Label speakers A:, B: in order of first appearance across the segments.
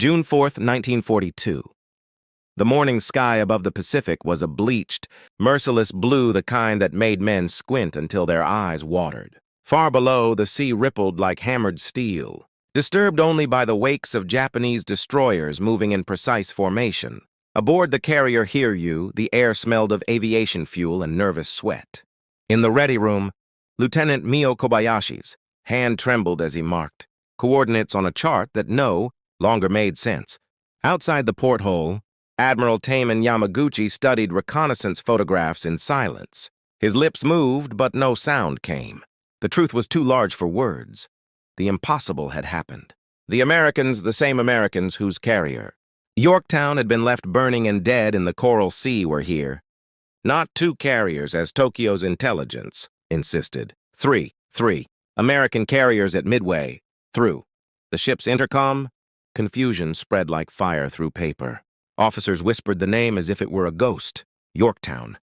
A: June 4, 1942. The morning sky above the Pacific was a bleached, merciless blue, the kind that made men squint until their eyes watered. Far below, the sea rippled like hammered steel, disturbed only by the wakes of Japanese destroyers moving in precise formation. Aboard the carrier Hiryu, the air smelled of aviation fuel and nervous sweat. In the ready room, Lieutenant Mio Kobayashi's hand trembled as he marked coordinates on a chart that no longer made sense. Outside the porthole, Admiral Taman Yamaguchi studied reconnaissance photographs in silence. His lips moved, but no sound came. The truth was too large for words. The impossible had happened. The Americans, the same Americans whose carrier Yorktown had been left burning and dead in the Coral Sea, were here. Not two carriers, as Tokyo's intelligence insisted. Three American carriers at Midway. Through the ship's intercom, confusion spread like fire through paper. Officers whispered the name as if it were a ghost. Yorktown.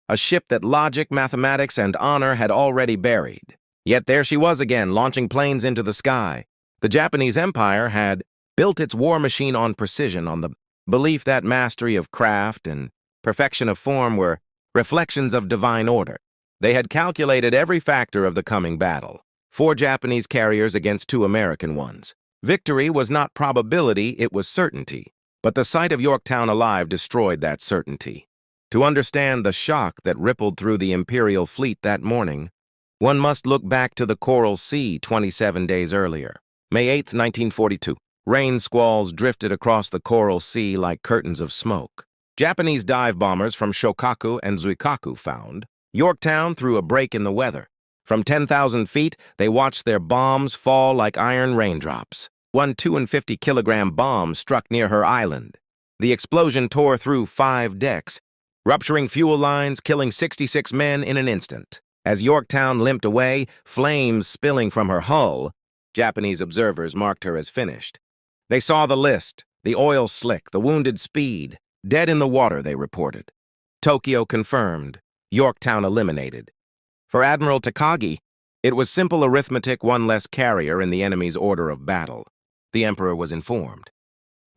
A: A ship that logic, mathematics, and honor had already buried. Yet there she was again, launching planes into the sky. The Japanese Empire had built its war machine on precision, on the belief that mastery of craft and perfection of form were reflections of divine order. They had calculated every factor of the coming battle. 4 Japanese carriers against 2 American ones. Victory was not probability, it was certainty. But the sight of Yorktown alive destroyed that certainty. To understand the shock that rippled through the Imperial fleet that morning, one must look back to the Coral Sea 27 days earlier. May 8, 1942. Rain squalls drifted across the Coral Sea like curtains of smoke. Japanese dive bombers from Shokaku and Zuikaku found Yorktown through a break in the weather. From 10,000 feet, they watched their bombs fall like iron raindrops. One 250-kilogram bomb struck near her island. The explosion tore through 5 decks, rupturing fuel lines, killing 66 men in an instant. As Yorktown limped away, flames spilling from her hull, Japanese observers marked her as finished. They saw the list, the oil slick, the wounded speed. Dead in the water, they reported. Tokyo confirmed. Yorktown eliminated. For Admiral Takagi, it was simple arithmetic, 1 less carrier in the enemy's order of battle. The Emperor was informed.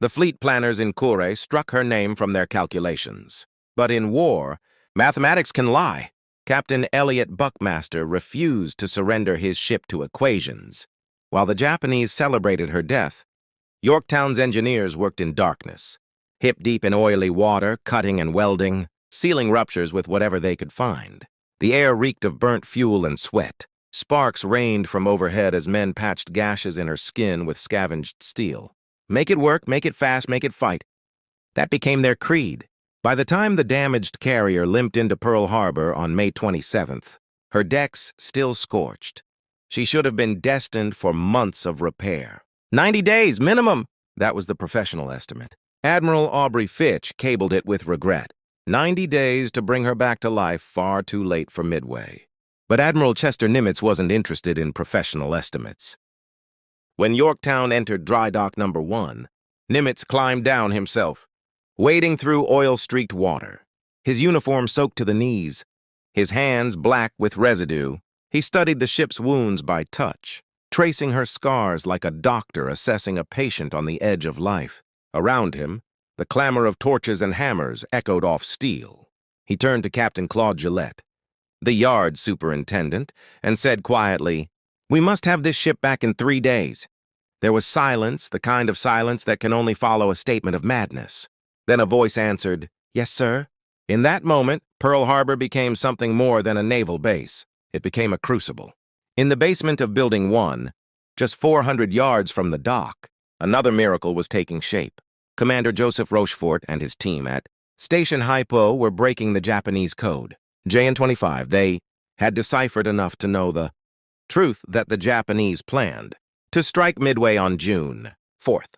A: The fleet planners in Kure struck her name from their calculations. But in war, mathematics can lie. Captain Elliot Buckmaster refused to surrender his ship to equations. While the Japanese celebrated her death, Yorktown's engineers worked in darkness, hip-deep in oily water, cutting and welding, sealing ruptures with whatever they could find. The air reeked of burnt fuel and sweat. Sparks rained from overhead as men patched gashes in her skin with scavenged steel. Make it work, make it fast, make it fight. That became their creed. By the time the damaged carrier limped into Pearl Harbor on May 27th, her decks still scorched. She should have been destined for months of repair. 90 days, minimum! That was the professional estimate. Admiral Aubrey Fitch cabled it with regret. 90 days to bring her back to life, far too late for Midway. But Admiral Chester Nimitz wasn't interested in professional estimates. When Yorktown entered dry dock number 1, Nimitz climbed down himself, wading through oil-streaked water. His uniform soaked to the knees, his hands black with residue. He studied the ship's wounds by touch, tracing her scars like a doctor assessing a patient on the edge of life. Around him, the clamor of torches and hammers echoed off steel. He turned to Captain Claude Gillette, the yard superintendent, and said quietly, "We must have this ship back in 3 days." There was silence, the kind of silence that can only follow a statement of madness. Then a voice answered, "Yes, sir." In that moment, Pearl Harbor became something more than a naval base. It became a crucible. In the basement of Building 1, just 400 yards from the dock, another miracle was taking shape. Commander Joseph Rochefort and his team at Station HYPO were breaking the Japanese code. JN-25, they had deciphered enough to know the truth that the Japanese planned to strike Midway on June 4th.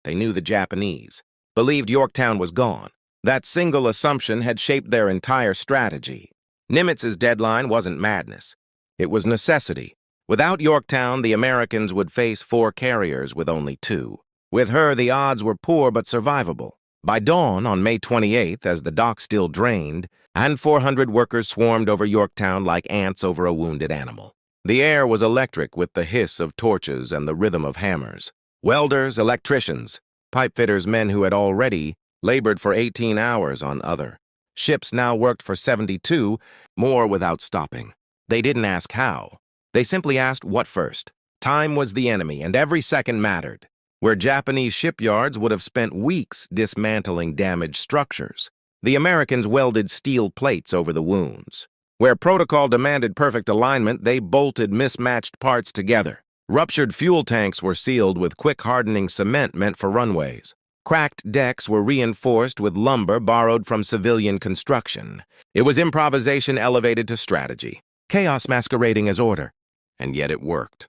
A: They knew the Japanese believed Yorktown was gone. That single assumption had shaped their entire strategy. Nimitz's deadline wasn't madness. It was necessity. Without Yorktown, the Americans would face 4 carriers with only 2. With her, the odds were poor but survivable. By dawn on May 28th, as the dock still drained, and 400 workers swarmed over Yorktown like ants over a wounded animal. The air was electric with the hiss of torches and the rhythm of hammers. Welders, electricians, pipefitters, men who had already labored for 18 hours on other ships, now worked for 72 more without stopping. They didn't ask how. They simply asked what first. Time was the enemy, and every second mattered. Where Japanese shipyards would have spent weeks dismantling damaged structures, the Americans welded steel plates over the wounds. Where protocol demanded perfect alignment, they bolted mismatched parts together. Ruptured fuel tanks were sealed with quick-hardening cement meant for runways. Cracked decks were reinforced with lumber borrowed from civilian construction. It was improvisation elevated to strategy, chaos masquerading as order. And yet it worked.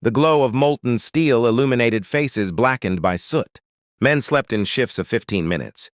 A: The glow of molten steel illuminated faces blackened by soot. Men slept in shifts of 15 minutes,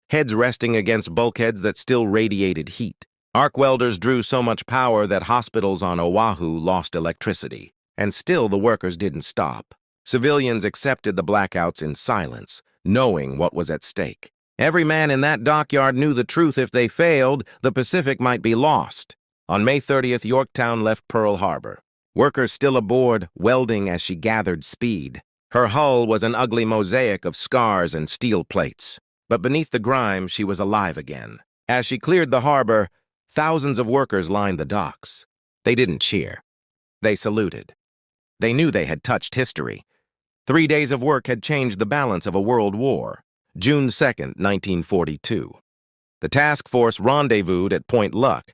A: heads resting against bulkheads that still radiated heat. Arc welders drew so much power that hospitals on Oahu lost electricity. And still the workers didn't stop. Civilians accepted the blackouts in silence, knowing what was at stake. Every man in that dockyard knew the truth. If they failed, the Pacific might be lost. On May 30th, Yorktown left Pearl Harbor. Workers still aboard, welding as she gathered speed. Her hull was an ugly mosaic of scars and steel plates. But beneath the grime, she was alive again. As she cleared the harbor, thousands of workers lined the docks. They didn't cheer. They saluted. They knew they had touched history. 3 days of work had changed the balance of a world war. June 2nd, 1942. The task force rendezvoused at Point Luck,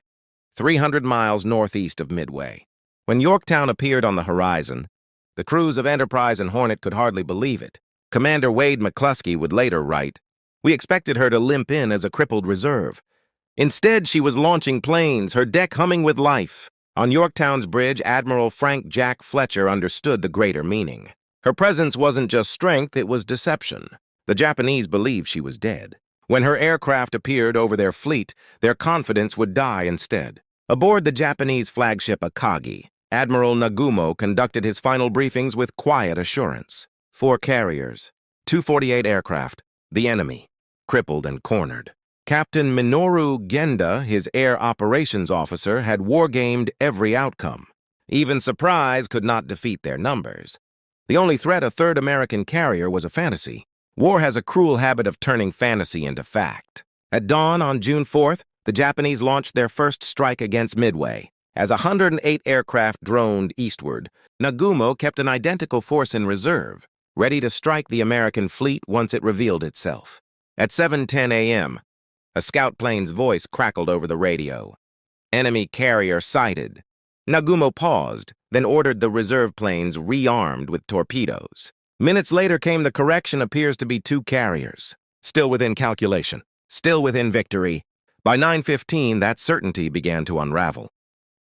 A: 300 miles northeast of Midway. When Yorktown appeared on the horizon, the crews of Enterprise and Hornet could hardly believe it. Commander Wade McCluskey would later write, "We expected her to limp in as a crippled reserve. Instead, she was launching planes, her deck humming with life." On Yorktown's bridge, Admiral Frank Jack Fletcher understood the greater meaning. Her presence wasn't just strength, it was deception. The Japanese believed she was dead. When her aircraft appeared over their fleet, their confidence would die instead. Aboard the Japanese flagship Akagi, Admiral Nagumo conducted his final briefings with quiet assurance. 4 carriers, 248 aircraft, the enemy, crippled and cornered. Captain Minoru Genda, his air operations officer, had wargamed every outcome. Even surprise could not defeat their numbers. The only threat, a third American carrier, was a fantasy. War has a cruel habit of turning fantasy into fact. At dawn on June 4th, the Japanese launched their first strike against Midway. As 108 aircraft droned eastward, Nagumo kept an identical force in reserve, ready to strike the American fleet once it revealed itself. At 7:10 a.m., a scout plane's voice crackled over the radio. "Enemy carrier sighted." Nagumo paused, then ordered the reserve planes rearmed with torpedoes. Minutes later came the correction: appears to be 2 carriers. Still within calculation. Still within victory. By 9:15, that certainty began to unravel.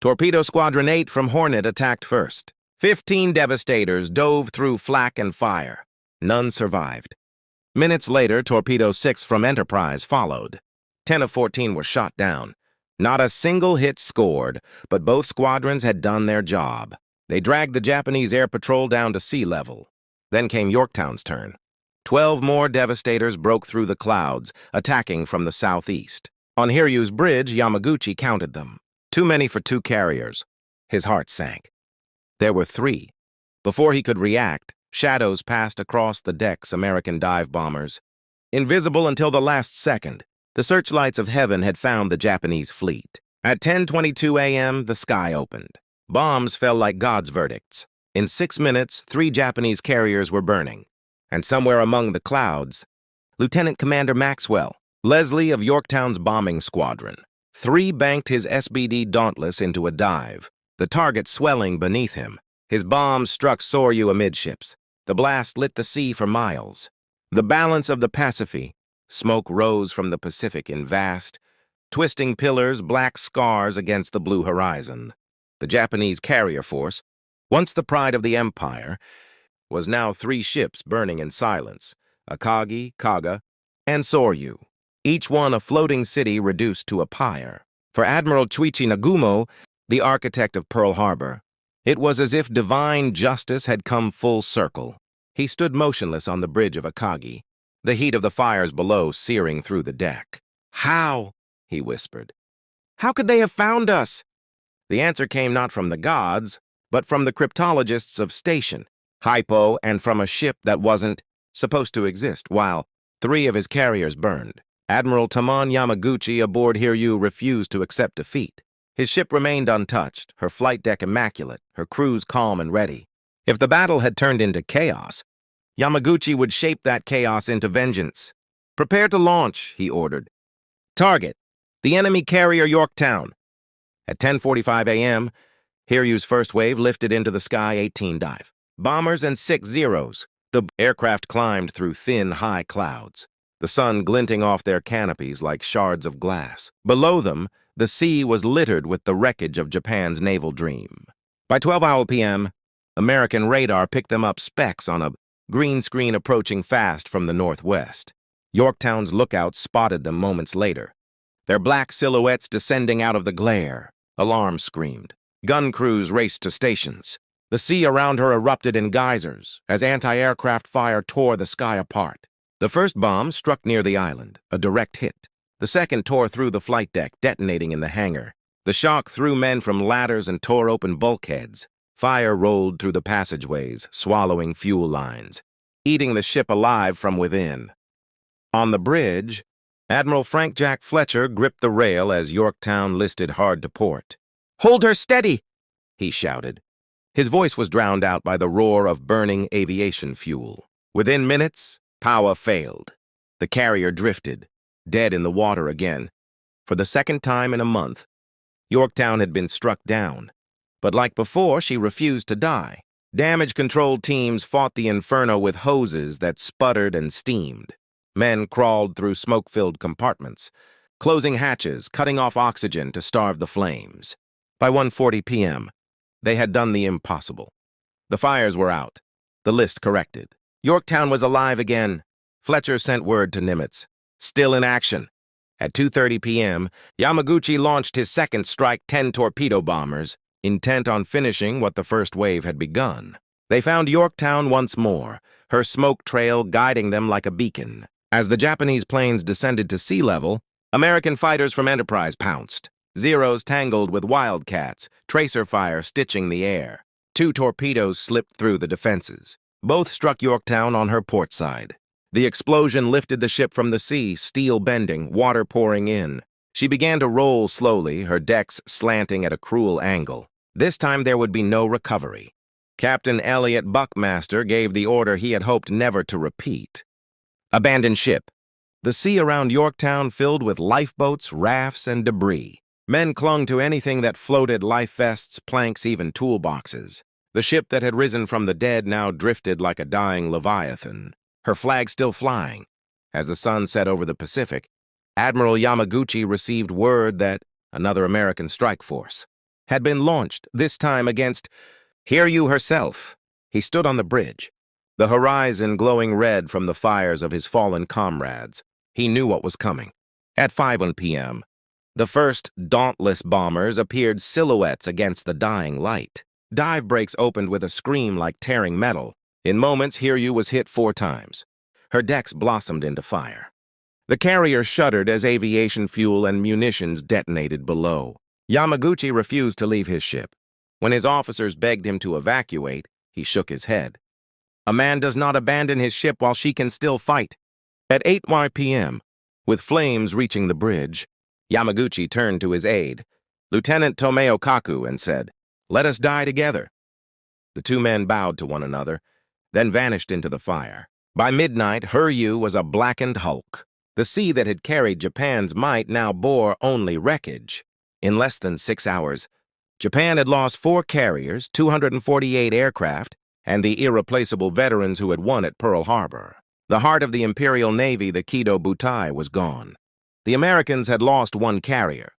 A: Torpedo Squadron 8 from Hornet attacked first. 15 devastators dove through flak and fire. None survived. Minutes later, Torpedo 6 from Enterprise followed. 10 of 14 were shot down. Not a single hit scored, but both squadrons had done their job. They dragged the Japanese air patrol down to sea level. Then came Yorktown's turn. 12 more devastators broke through the clouds, attacking from the southeast. On Hiryu's bridge, Yamaguchi counted them. Too many for 2 carriers. His heart sank. There were 3. Before he could react, shadows passed across the decks, American dive bombers. Invisible until the last second, the searchlights of heaven had found the Japanese fleet. At 10:22 a.m., the sky opened. Bombs fell like God's verdicts. In 6 minutes, 3 Japanese carriers were burning. And somewhere among the clouds, Lieutenant Commander Maxwell, Leslie of Yorktown's bombing squadron, 3 banked his SBD Dauntless into a dive, the target swelling beneath him. His bombs struck Soryu amidships. The blast lit the sea for miles. The balance of the Pacific. Smoke rose from the Pacific in vast, twisting pillars, black scars against the blue horizon. The Japanese carrier force, once the pride of the empire, was now 3 ships burning in silence: Akagi, Kaga, and Soryu, each one a floating city reduced to a pyre. For Admiral Chuichi Nagumo, the architect of Pearl Harbor, it was as if divine justice had come full circle. He stood motionless on the bridge of Akagi, the heat of the fires below searing through the deck. "How?" he whispered. "How could they have found us?" The answer came not from the gods, but from the cryptologists of Station HYPO, and from a ship that wasn't supposed to exist, while 3 of his carriers burned. Admiral Tamon Yamaguchi aboard Hiryu refused to accept defeat. His ship remained untouched, her flight deck immaculate, her crews calm and ready. If the battle had turned into chaos, Yamaguchi would shape that chaos into vengeance. "Prepare to launch," he ordered. "Target, the enemy carrier Yorktown." At 10:45 a.m., Hiryu's first wave lifted into the sky 18 dive. Bombers and 6 Zeros. The aircraft climbed through thin, high clouds, the sun glinting off their canopies like shards of glass. Below them, the sea was littered with the wreckage of Japan's naval dream. By 12 p.m., American radar picked them up specks on a green screen approaching fast from the northwest. Yorktown's lookouts spotted them moments later, their black silhouettes descending out of the glare. Alarms screamed. Gun crews raced to stations. The sea around her erupted in geysers as anti-aircraft fire tore the sky apart. The first bomb struck near the island, a direct hit. The second tore through the flight deck, detonating in the hangar. The shock threw men from ladders and tore open bulkheads. Fire rolled through the passageways, swallowing fuel lines, eating the ship alive from within. On the bridge, Admiral Frank Jack Fletcher gripped the rail as Yorktown listed hard to port. "Hold her steady!" he shouted. His voice was drowned out by the roar of burning aviation fuel. Within minutes, power failed. The carrier drifted, dead in the water again. For the second time in a month, Yorktown had been struck down. But like before, she refused to die. Damage control teams fought the inferno with hoses that sputtered and steamed. Men crawled through smoke-filled compartments, closing hatches, cutting off oxygen to starve the flames. By 1:40 p.m., they had done the impossible. The fires were out, the list corrected. Yorktown was alive again. Fletcher sent word to Nimitz, still in action. At 2:30 p.m., Yamaguchi launched his second strike 10 torpedo bombers, intent on finishing what the first wave had begun. They found Yorktown once more, her smoke trail guiding them like a beacon. As the Japanese planes descended to sea level, American fighters from Enterprise pounced. Zeros tangled with Wildcats, tracer fire stitching the air. 2 torpedoes slipped through the defenses. Both struck Yorktown on her port side. The explosion lifted the ship from the sea, steel bending, water pouring in. She began to roll slowly, her decks slanting at a cruel angle. This time there would be no recovery. Captain Elliot Buckmaster gave the order he had hoped never to repeat. Abandon ship. The sea around Yorktown filled with lifeboats, rafts, and debris. Men clung to anything that floated, life vests, planks, even toolboxes. The ship that had risen from the dead now drifted like a dying leviathan, her flag still flying. As the sun set over the Pacific, Admiral Yamaguchi received word that another American strike force had been launched, this time against Hiryu herself. He stood on the bridge, the horizon glowing red from the fires of his fallen comrades. He knew what was coming. At 5:01 p.m., the first Dauntless bombers appeared silhouettes against the dying light. Dive brakes opened with a scream like tearing metal. In moments, Hiryu was hit 4 times. Her decks blossomed into fire. The carrier shuddered as aviation fuel and munitions detonated below. Yamaguchi refused to leave his ship. When his officers begged him to evacuate, he shook his head. A man does not abandon his ship while she can still fight. At 8 p.m., with flames reaching the bridge, Yamaguchi turned to his aide, Lieutenant Tomeo Kaku, and said, "Let us die together." The 2 men bowed to one another, then vanished into the fire. By midnight, Hiryu was a blackened hulk. The sea that had carried Japan's might now bore only wreckage. In less than 6 hours, Japan had lost 4 carriers, 248 aircraft, and the irreplaceable veterans who had won at Pearl Harbor. The heart of the Imperial Navy, the Kido Butai, was gone. The Americans had lost 1 carrier,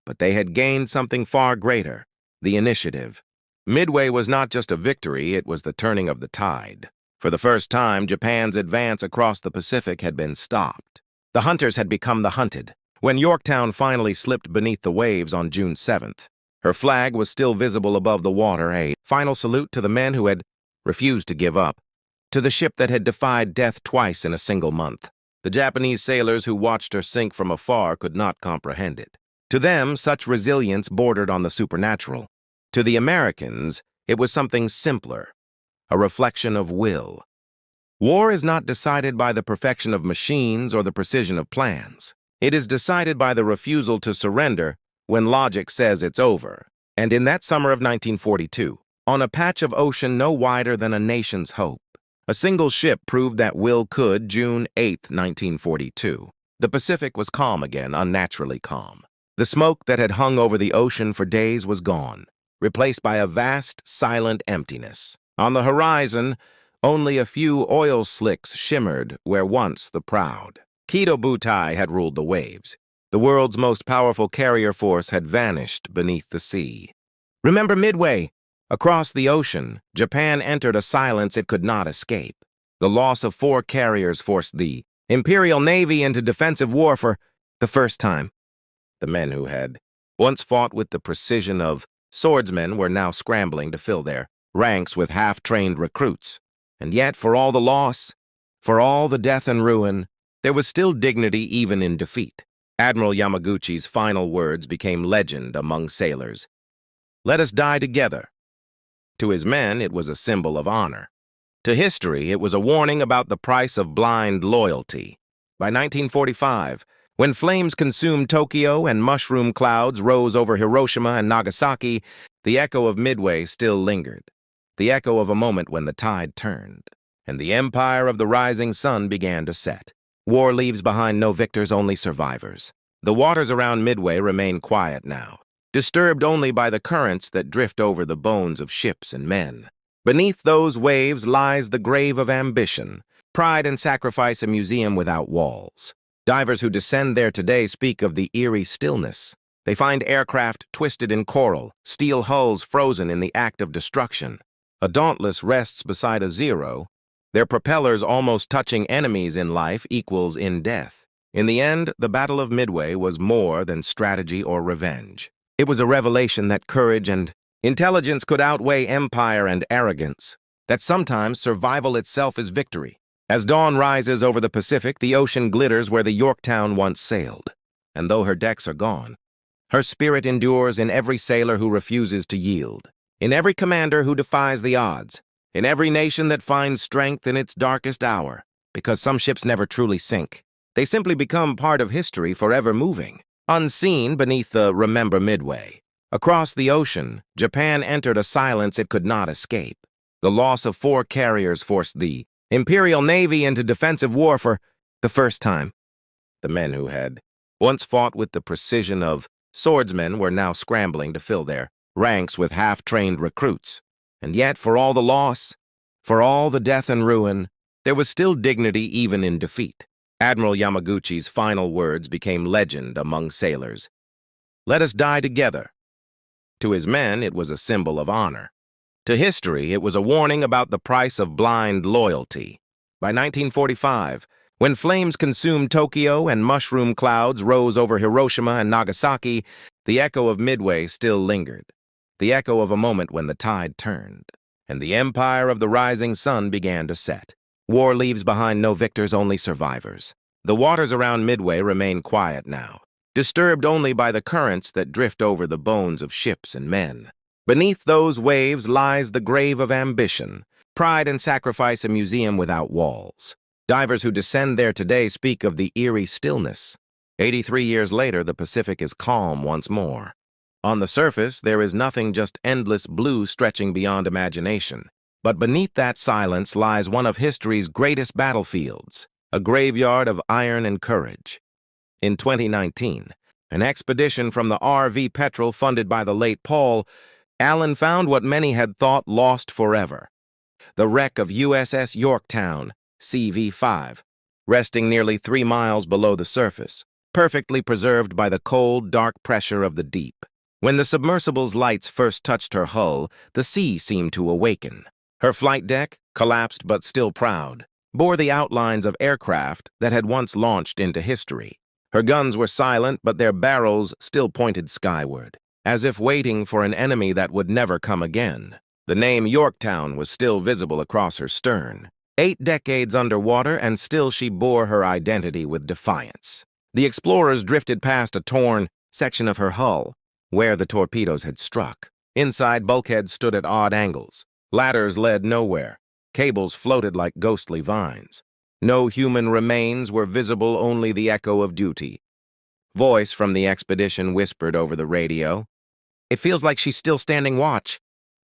A: but they had gained something far greater, the initiative. Midway was not just a victory, it was the turning of the tide. For the first time, Japan's advance across the Pacific had been stopped. The hunters had become the hunted. When Yorktown finally slipped beneath the waves on June 7th, her flag was still visible above the water, a final salute to the men who had refused to give up, to the ship that had defied death twice in a single month. The Japanese sailors who watched her sink from afar could not comprehend it. To them, such resilience bordered on the supernatural. To the Americans, it was something simpler, a reflection of will. War is not decided by the perfection of machines or the precision of plans. It is decided by the refusal to surrender when logic says it's over. And in that summer of 1942, on a patch of ocean no wider than a nation's hope, a single ship proved that will could. June 8, 1942. The Pacific was calm again, unnaturally calm. The smoke that had hung over the ocean for days was gone, replaced by a vast, silent emptiness. On the horizon, only a few oil slicks shimmered where once the proud Kido Butai had ruled the waves. The world's most powerful carrier force had vanished beneath the sea. Remember Midway? Across the ocean, Japan entered a silence it could not escape. The loss of 4 carriers forced the Imperial Navy into defensive war for the first time. The men who had once fought with the precision of swordsmen were now scrambling to fill their ranks with half-trained recruits. And yet, for all the loss, for all the death and ruin, there was still dignity even in defeat. Admiral Yamaguchi's final words became legend among sailors. "Let us die together." To his men, it was a symbol of honor. To history, it was a warning about the price of blind loyalty. By 1945, when flames consumed Tokyo and mushroom clouds rose over Hiroshima and Nagasaki, the echo of Midway still lingered. The echo of a moment when the tide turned, and the empire of the rising sun began to set. War leaves behind no victors, only survivors. The waters around Midway remain quiet now, disturbed only by the currents that drift over the bones of ships and men. Beneath those waves lies the grave of ambition, pride and sacrifice, a museum without walls. Divers who descend there today speak of the eerie stillness. They find aircraft twisted in coral, steel hulls frozen in the act of destruction. A Dauntless rests beside a Zero, their propellers almost touching enemies in life equals in death. In the end, the Battle of Midway was more than strategy or revenge. It was a revelation that courage and intelligence could outweigh empire and arrogance, that sometimes survival itself is victory. As dawn rises over the Pacific, the ocean glitters where the Yorktown once sailed. And though her decks are gone, her spirit endures in every sailor who refuses to yield, in every commander who defies the odds, in every nation that finds strength in its darkest hour, because some ships never truly sink. They simply become part of history, forever moving, unseen beneath the Remember Midway. Across the ocean, Japan entered a silence it could not escape. The loss of 4 carriers forced the Imperial Navy into defensive war for the first time. The men who had once fought with the precision of swordsmen were now scrambling to fill their ranks with half-trained recruits. And yet, for all the loss, for all the death and ruin, there was still dignity even in defeat. Admiral Yamaguchi's final words became legend among sailors. "Let us die together." To his men, it was a symbol of honor. To history, it was a warning about the price of blind loyalty. By 1945, when flames consumed Tokyo and mushroom clouds rose over Hiroshima and Nagasaki, the echo of Midway still lingered. The echo of a moment when the tide turned, and the empire of the rising sun began to set. War leaves behind no victors, only survivors. The waters around Midway remain quiet now, disturbed only by the currents that drift over the bones of ships and men. Beneath those waves lies the grave of ambition, pride and sacrifice, a museum without walls. Divers who descend there today speak of the eerie stillness. 83 years later, the Pacific is calm once more. On the surface, there is nothing, just endless blue stretching beyond imagination. But beneath that silence lies one of history's greatest battlefields, a graveyard of iron and courage. In 2019, an expedition from the RV Petrel funded by the late Paul Allen found what many had thought lost forever. The wreck of USS Yorktown, CV-5, resting nearly 3 miles below the surface, perfectly preserved by the cold, dark pressure of the deep. When the submersible's lights first touched her hull, the sea seemed to awaken. Her flight deck, collapsed but still proud, bore the outlines of aircraft that had once launched into history. Her guns were silent, but their barrels still pointed skyward, as if waiting for an enemy that would never come again. The name Yorktown was still visible across her stern. 8 decades underwater, and still she bore her identity with defiance. The explorers drifted past a torn section of her hull, where the torpedoes had struck. Inside, bulkheads stood at odd angles. Ladders led nowhere. Cables floated like ghostly vines. No human remains were visible, only the echo of duty. Voice from the expedition whispered over the radio. "It feels like she's still standing watch."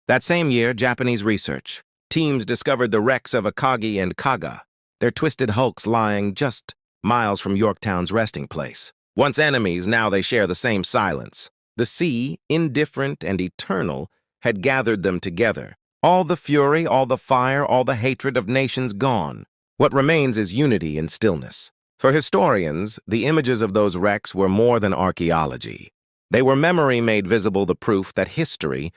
A: That same year, Japanese research. Teams discovered the wrecks of Akagi and Kaga, their twisted hulks lying just miles from Yorktown's resting place. Once enemies, now they share the same silence. The sea, indifferent and eternal, had gathered them together. All the fury, all the fire, all the hatred of nations gone. What remains is unity and stillness. For historians, the images of those wrecks were more than archaeology. They were memory made visible, the proof that history,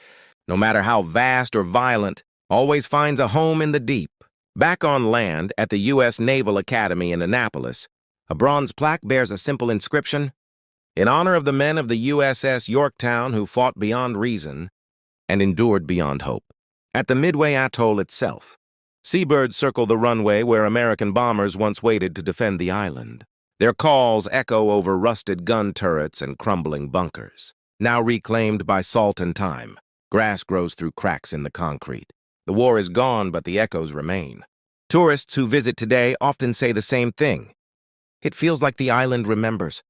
A: no matter how vast or violent, always finds a home in the deep. Back on land at the U.S. Naval Academy in Annapolis, a bronze plaque bears a simple inscription: "In honor of the men of the USS Yorktown who fought beyond reason and endured beyond hope." At the Midway atoll itself, seabirds circle the runway where American bombers once waited to defend the island. Their calls echo over rusted gun turrets and crumbling bunkers. Now reclaimed by salt and time, grass grows through cracks in the concrete. The war is gone, but the echoes remain. Tourists who visit today often say the same thing. It feels like the island remembers.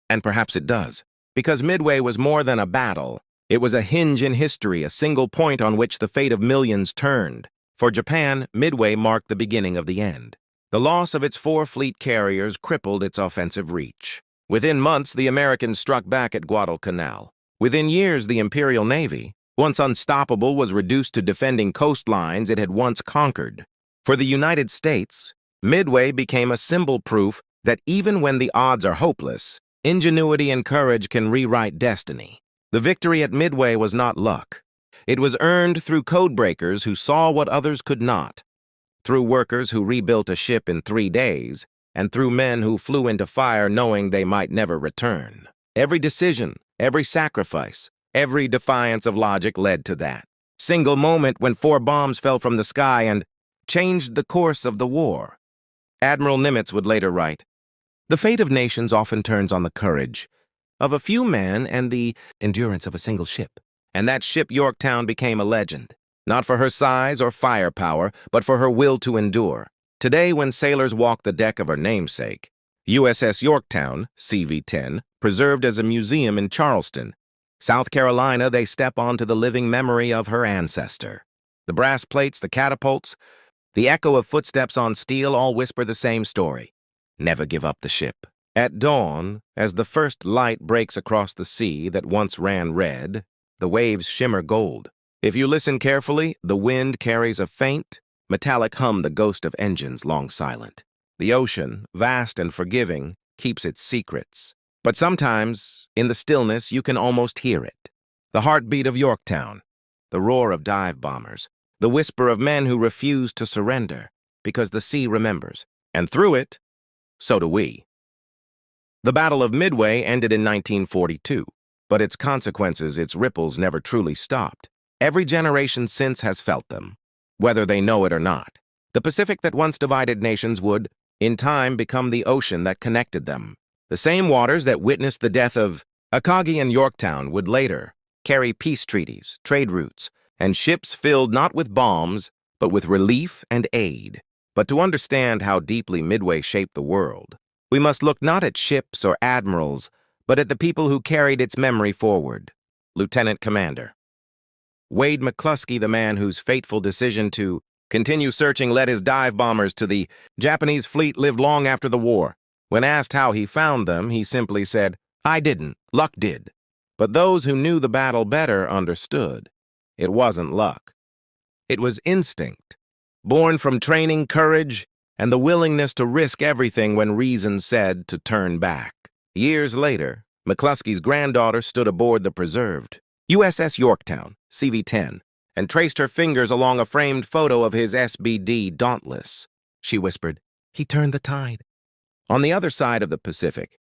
A: And perhaps it does, because Midway was more than a battle. It was a hinge in history, a single point on which the fate of millions turned. For Japan, Midway marked the beginning of the end. The loss of its 4 fleet carriers crippled its offensive reach. Within months, the Americans struck back at Guadalcanal. Within years, the Imperial Navy, once unstoppable, was reduced to defending coastlines it had once conquered. For the United States, Midway became a symbol proof that even when the odds are hopeless, ingenuity and courage can rewrite destiny. The victory at Midway was not luck. It was earned through codebreakers who saw what others could not, through workers who rebuilt a ship in 3 days, and through men who flew into fire knowing they might never return. Every decision, every sacrifice, every defiance of logic led to that single moment when 4 bombs fell from the sky and changed the course of the war. Admiral Nimitz would later write, "The fate of nations often turns on the courage of a few men and the endurance of a single ship." And that ship Yorktown became a legend, not for her size or firepower, but for her will to endure. Today, when sailors walk the deck of her namesake, USS Yorktown, CV-10, preserved as a museum in Charleston, South Carolina, they step onto the living memory of her ancestor. The brass plates, the catapults, the echo of footsteps on steel all whisper the same story. Never give up the ship. At dawn, as the first light breaks across the sea that once ran red, the waves shimmer gold. If you listen carefully, the wind carries a faint, metallic hum, the ghost of engines long silent. The ocean, vast and forgiving, keeps its secrets. But sometimes, in the stillness, you can almost hear it. The heartbeat of Yorktown, the roar of dive bombers, the whisper of men who refuse to surrender, because the sea remembers. And through it, so do we. The Battle of Midway ended in 1942. But its consequences, its ripples, never truly stopped. Every generation since has felt them, whether they know it or not. The Pacific that once divided nations would, in time, become the ocean that connected them. The same waters that witnessed the death of Akagi and Yorktown would later carry peace treaties, trade routes, and ships filled not with bombs, but with relief and aid. But to understand how deeply Midway shaped the world, we must look not at ships or admirals, but at the people who carried its memory forward. Lieutenant Commander Wade McCluskey, the man whose fateful decision to continue searching led his dive bombers to the Japanese fleet, lived long after the war. When asked how he found them, he simply said, "I didn't, luck did." But those who knew the battle better understood. It wasn't luck. It was instinct, born from training, courage, and the willingness to risk everything when reason said to turn back. Years later, McCluskey's granddaughter stood aboard the preserved USS Yorktown, CV-10, and traced her fingers along a framed photo of his SBD Dauntless. She whispered, "He turned the tide." On the other side of the Pacific,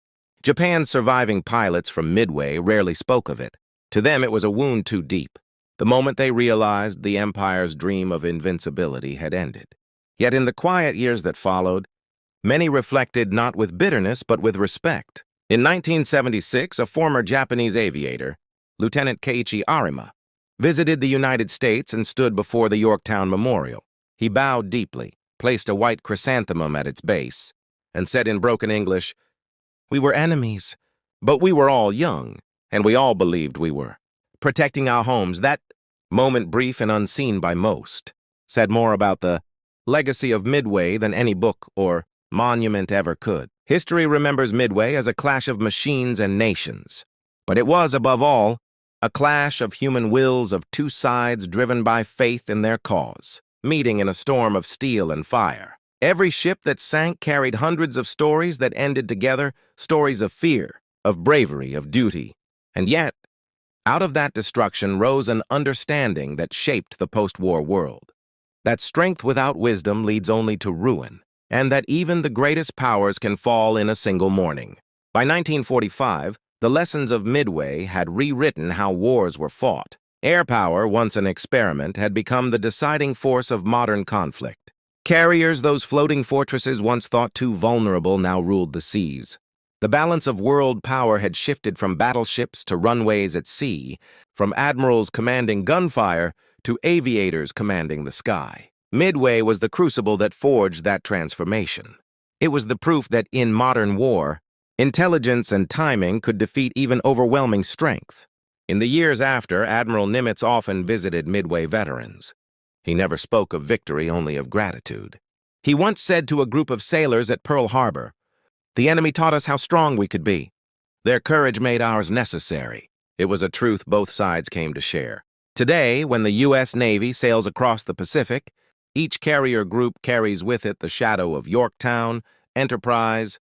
A: Japan's surviving pilots from Midway rarely spoke of it. To them, it was a wound too deep, the moment they realized the Empire's dream of invincibility had ended. Yet in the quiet years that followed, many reflected not with bitterness but with respect. In 1976, a former Japanese aviator, Lieutenant Keiichi Arima, visited the United States and stood before the Yorktown Memorial. He bowed deeply, placed a white chrysanthemum at its base, and said in broken English, "We were enemies, but we were all young, and we all believed we were. Protecting our homes, that moment brief and unseen by most, said more about the legacy of Midway than any book or monument ever could. History remembers Midway as a clash of machines and nations, but it was, above all, a clash of human wills of two sides driven by faith in their cause, meeting in a storm of steel and fire. Every ship that sank carried hundreds of stories that ended together, stories of fear, of bravery, of duty. And yet, out of that destruction rose an understanding that shaped the post-war world. That strength without wisdom leads only to ruin, and that even the greatest powers can fall in a single morning. By 1945, the lessons of Midway had rewritten how wars were fought. Air power, once an experiment, had become the deciding force of modern conflict. Carriers, those floating fortresses once thought too vulnerable, now ruled the seas. The balance of world power had shifted from battleships to runways at sea, from admirals commanding gunfire to aviators commanding the sky. Midway was the crucible that forged that transformation. It was the proof that in modern war, intelligence and timing could defeat even overwhelming strength. In the years after, Admiral Nimitz often visited Midway veterans. He never spoke of victory, only of gratitude. He once said to a group of sailors at Pearl Harbor, "The enemy taught us how strong we could be. Their courage made ours necessary." It was a truth both sides came to share. Today, when the U.S. Navy sails across the Pacific, each carrier group carries with it the shadow of Yorktown, Enterprise,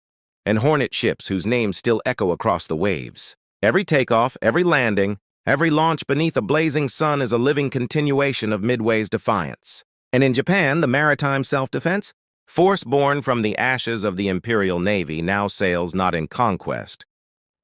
A: and Hornet ships whose names still echo across the waves. Every takeoff, every landing, every launch beneath a blazing sun is a living continuation of Midway's defiance. And in Japan, the maritime self-defense, force born from the ashes of the Imperial Navy, now sails not in conquest,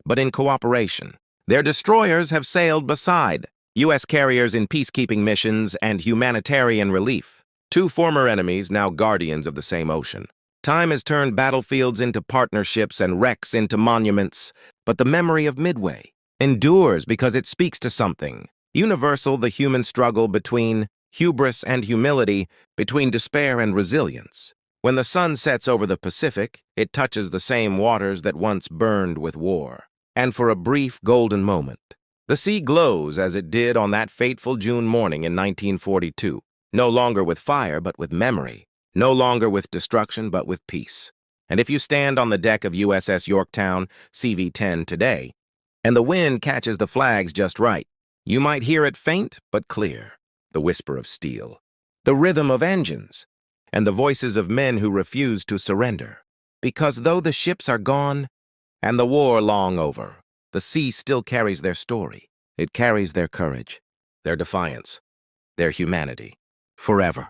A: but in cooperation. Their destroyers have sailed beside U.S. carriers in peacekeeping missions and humanitarian relief. Two former enemies, now guardians of the same ocean. Time has turned battlefields into partnerships and wrecks into monuments, but the memory of Midway endures because it speaks to something universal, the human struggle between hubris and humility, between despair and resilience. When the sun sets over the Pacific, it touches the same waters that once burned with war. And for a brief golden moment, the sea glows as it did on that fateful June morning in 1942, no longer with fire but with memory. No longer with destruction, but with peace. And if you stand on the deck of USS Yorktown, CV-10 today, and the wind catches the flags just right, you might hear it faint but clear, the whisper of steel, the rhythm of engines, and the voices of men who refuse to surrender. Because though the ships are gone, and the war long over, the sea still carries their story. It carries their courage, their defiance, their humanity, forever.